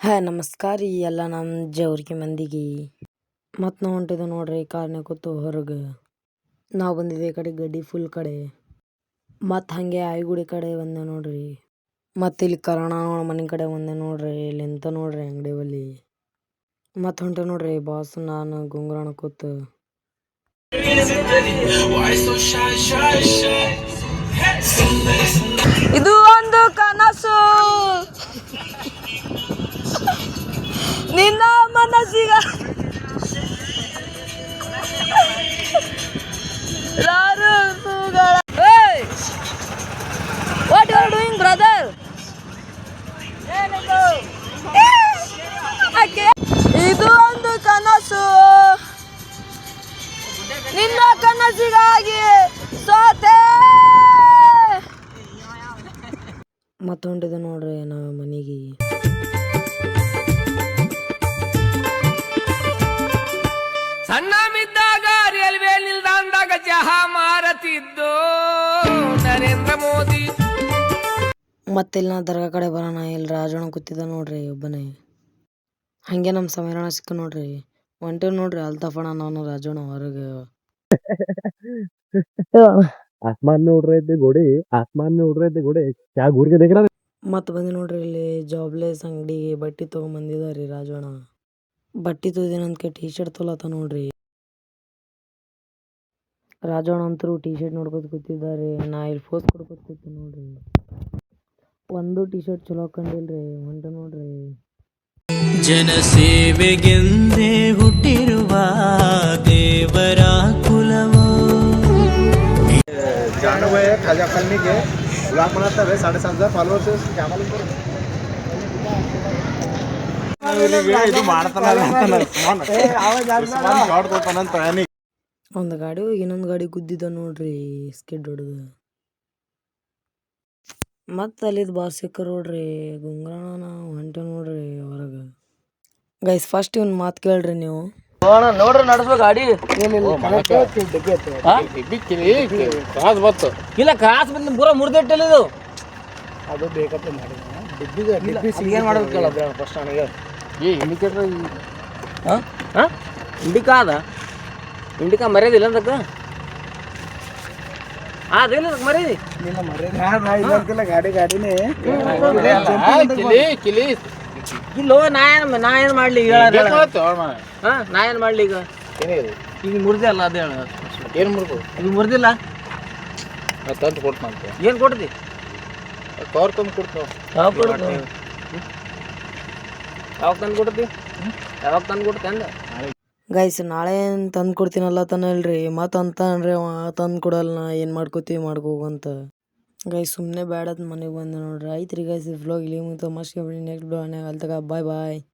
Hi ನಮಸ್ಕಾರ ರೀ ಎಲ್ಲ ನಮ್ಮ ಜವ್ರಿಗೆ ಮಂದಿಗೆ. ಮತ್ತು ನಾವು ಹೊಂಟಿದ್ದೆ ನೋಡ್ರಿ ಕಾರ್ನಾಗ ಕೂತು ಹೊರಗೆ. ನಾವು ಬಂದಿದ್ದೆ ಈ ಕಡೆ ಗಡ್ಡಿ ಫುಲ್ ಕಡೆ. ಮತ್ತು ಹಾಗೆ ಆಯ್ಗುಡಿ ಕಡೆ ಬಂದೆ ನೋಡ್ರಿ. ಮತ್ತು ಇಲ್ಲಿ ಕರೋಣ ಮನೆ ಕಡೆ ಬಂದೆ ನೋಡ್ರಿ. ಇಲ್ಲಿಂತ ನೋಡ್ರಿ ಅಂಗಡಿ ಬಲ್ಲಿ. ಮತ್ತು ಹೊಂಟೆ ನೋಡ್ರಿ ಬಾಸ್ ನಾನು ಗುಂಗ್ರಾಣ ಕೂತು. ಇದು ಒಂದು ಕನಸು ನಿನ್ನ ಮನಸ್ಸಿಗ what you are doing brother? ಇದು ಒಂದು ಕನಸು ನಿನ್ನ ಕನಸಿಗಾಗಿ ಸೋತೆ. ಮತ್ತೆ ಹೊಂಟಿದೆ ನೋಡ್ರಿ ನಾವು ಮನೆಗೆ. ಸಣ್ಣಮಿದ್ದಾಗ ರೈಲ್ವೆ ನಿಲ್ದಾಣದಾಗ ಚಹಾ ಮಾರತಿದ್ದು ನರೇಂದ್ರ ಮೋದಿ. ಮತ್ತೆ ಇಲ್ಲಿ ನಾ ದರ್ಗಾ ಕಡೆ ಬರೋಣ. ಇಲ್ಲಿ ರಾಜಣ್ಣ ಕೂತಿದ್ದ ನೋಡ್ರಿ ಒಬ್ಬನೇ. ಹಂಗೆ ನಮ್ಮ ಸಮೀರಣ ಸಿಕ್ಕ ನೋಡ್ರಿ. ಹೊಂಟೇವ್ ನೋಡ್ರಿ ಅಲ್ತಾಫಣ ನಾನು ರಾಜಣ್ಣ ಹೊರಗೆ. आसमान में उड़ रहे थे घोड़े, आसमान में उड़ रहे थे घोड़े, क्या घूर के देख रहा था? ಮತ್ತೆ ಬಂದು ನೋಡ್ರಿ ಇಲ್ಲಿ ಜಾಬ್ಲೆಸ್ ಅಂಗಡಿಗೆ ಬಟ್ಟೆ ತೊಗೊಂಬಂದಿದಾರಿ ರಾಜಣ್ಣ. ಬಟ್ಟೆ ತೊಗೊಂಡಿನಂತ ಟೀ ಶರ್ಟ್ ತೊಲತ್ತ ನೋಡ್ರಿ. ರಾಜಣ್ಣ ಅಂತರೂ ಟೀ ಶರ್ಟ್ ನೋಡ್ಕೊತ ಕೂತಿದ್ದಾರೆ. ನಾ ಇಲ್ಲಿ ಫೋಸ್ ಕೊಡ್ಕೊತ ಕೂತೀನಿ ನೋಡ್ರಿ. ಒಂದು ಟೀ ಶರ್ಟ್ ಚಲೋ ಕಂಡಿಲ್ರಿ. ಹೊಂಟ ನೋಡ್ರಿ. ಜನಸೇವೆಗೆಂದೇ ಹುಟ್ಟಿರುವ ದೇವರ ಕುಲವೋ. जाना हुआ है खाजा कॉलोनी के ब्लॉग बनाता है 7,500 फॉलोअर्स है क्या मालूम करो ಇದು ಮಾಡ್ತಾನಂತ. ಒಂದು ಗಾಡಿ ಹೋಗಿ ಇನ್ನೊಂದು ಗಾಡಿ ಗುದ್ದಿದ ನೋಡ್ರಿ ಸ್ಕಿಡ್ ಹೊಡೆದು. ಮತ್ತೆ ಅಲ್ಲಿದ್ದು ಬಾಸ್ ಸಿಕ್ಕರ್ ನೋಡ್ರಿ ಗುಂಗ್ರಾಣ ಹೊಂಟೆ ನೋಡ್ರಿ ಹೊರಗೆ. ಗೈಸ್ ಫಸ್ಟ್ ಇವ್ನ ಮಾತು ಕೇಳ್ರಿ ನೀವು. ನೋಡ್ರಿ ನಡೆಸ್ಬೇಕು ಗಾಡಿ. ಇಲ್ಲ ಕ್ರಾಸ್ ಬಂದು ಪೂರ ಮುರಿದಿಟ್ಟಿಲ್ಲ ಇದು. ಅದು ಬೇಕಪ್ಪ ಮಾಡಿ ಏನ್ ಮಾಡ್ಬೇಕಲ್ಲ ಫಸ್ಟ್ ನನಗೆ ಇಂಡಿಕೇಟರ್ ಇಂಡಿಕಾ ಅದ. ಇಂಡಿಕಾ ಮರ್ಯಾದಿಲ್ಲ ಅಂತಕ್ಕ ಅದಿಲ್ಲ ಮರ್ಯಾದಿ ಗಾಡಿ ಗಾಡಿನೇ ಇಲ್ಲೋ ನಾ ಏನ್ ಮಾಡ್ಲಿ ಈಗ ನಾ ಏನ್ ಮಾಡ್ಲಿ ಈಗ ಈಗ ಮುರಿದೆ ಅಲ್ಲ ಅದೇ ಏನ್ ಮಾಡ್ಬೋದು ಈಗ ಮುರಿದಿಲ್ಲ ತಂದು ಕೊಡ್ತಂತೆ. ಏನ್ ಕೊಡ್ತಿ? ಕವರ್ ತಂದು ಕೊಡ್ತಾವ. ಯಾವಾಗ ತಂದು ಕೊಡ್ತಿ? ಯಾವಾಗ ತಂದು ಕೊಡ್ತಿ ಅಂದ. ಗೈಸ್ ನಾಳೆ ತಂದು ಕೊಡ್ತೀನಲ್ಲ ತಾನ ಇಲ್ರಿ. ಮತ್ತೆ ಅಂತಾನ್ರಿ ಅವ ತಂದು ಕೊಡಲ್ಲ ನಾ ಏನು ಮಾಡ್ಕೋತೀವಿ ಮಾಡ್ಕೋಗಂತ. ಗೈಸ್ ಸುಮ್ಮನೆ ಬೇಡದ ಮನೆಗೆ ಬಂದೆ ನೋಡ್ರಿ. ಆಯ್ತು ರೀ ಗೈಸ್ ವ್ಲಾಗ್ ಇಲ್ಲಿ ಮುಗಿತು. ಮಸ್ತ್ ನೆಕ್ಸ್ಟ್ ಬ್ಲಾಗ್ನಾಗ ಅಲ್ತಕ ಬಾಯ್ ಬಾಯ್.